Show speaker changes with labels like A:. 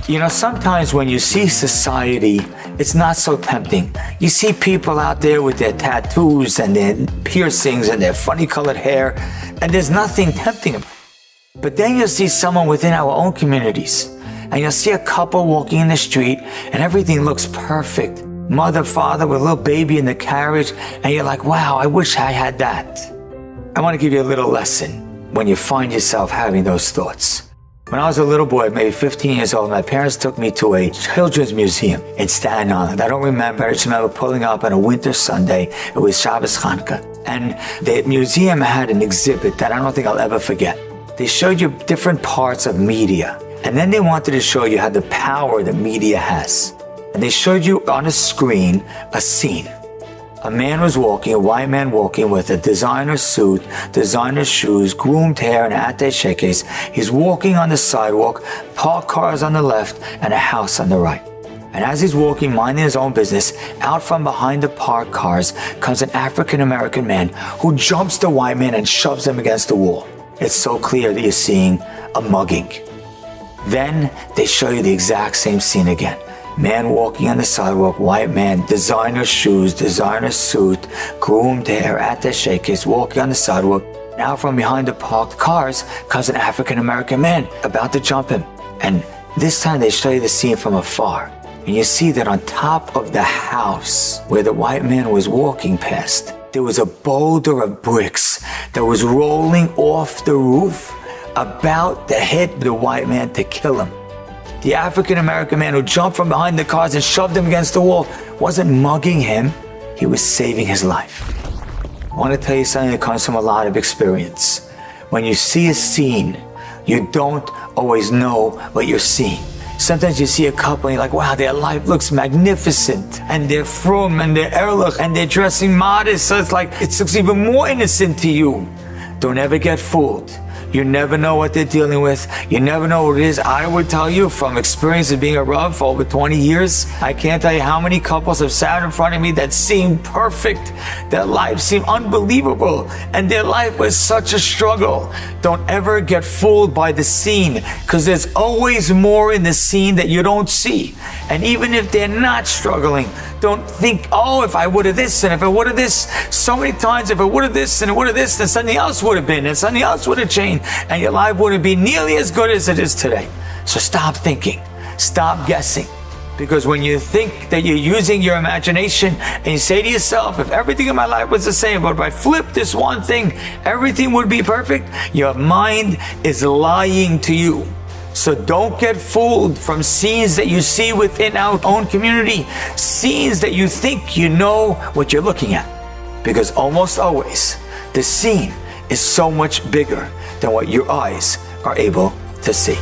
A: You know, sometimes when you see society, it's not so tempting. You see people out there with their tattoos and their piercings and their funny colored hair, and there's nothing tempting them. But then you'll see someone within our own communities, and you'll see a couple walking in the street, and everything looks perfect. Mother, father with a little baby in the carriage, and you're like, wow, I wish I had that. I want to give you a little lesson when you find yourself having those thoughts. When I was a little boy, maybe 15 years old, my parents took me to a children's museum in Staten Island. I don't remember, I just remember pulling up on a winter Sunday. It was Shabbos Chanukah. And the museum had an exhibit that I don't think I'll ever forget. They showed you different parts of media. And then they wanted to show you how the power that media has. And they showed you on a screen a scene. A man was walking, a white man walking with a designer suit, designer shoes, groomed hair, and attaché case. He's walking on the sidewalk, parked cars on the left, and a house on the right. And as he's walking, minding his own business, out from behind the parked cars comes an African-American man who jumps the white man and shoves him against the wall. It's so clear that you're seeing a mugging. Then they show you the exact same scene again. Man walking on the sidewalk, white man, designer shoes, designer suit, groomed hair, attaché case, walking on the sidewalk. Now from behind the parked cars comes an African-American man about to jump him. And this time they show you the scene from afar. And you see that on top of the house where the white man was walking past, there was a boulder of bricks that was rolling off the roof about to hit the white man to kill him. The African-American man who jumped from behind the cars and shoved him against the wall wasn't mugging him, he was saving his life. I want to tell you something that comes from a lot of experience. When you see a scene, you don't always know what you're seeing. Sometimes you see a couple and you're like, wow, their life looks magnificent, and they're frum, and they're erlich, and they're dressing modest, so it's like, it looks even more innocent to you. Don't ever get fooled. You never know what they're dealing with. You never know what it is. I would tell you from experience of being a Rav for over 20 years, I can't tell you how many couples have sat in front of me that seemed perfect. Their life seemed unbelievable, and their life was such a struggle. Don't ever get fooled by the scene, because there's always more in the scene that you don't see. And even if they're not struggling, don't think, oh, if I would have this, and if I would have this, so many times, if I would have this, and it would have this, then something else would have been, and something else would have changed, and your life wouldn't be nearly as good as it is today. So stop thinking, stop guessing. Because when you think that you're using your imagination and you say to yourself, if everything in my life was the same, but if I flip this one thing, everything would be perfect, your mind is lying to you. So don't get fooled from scenes that you see within our own community, scenes that you think you know what you're looking at. Because almost always, the scene is so much bigger than what your eyes are able to see.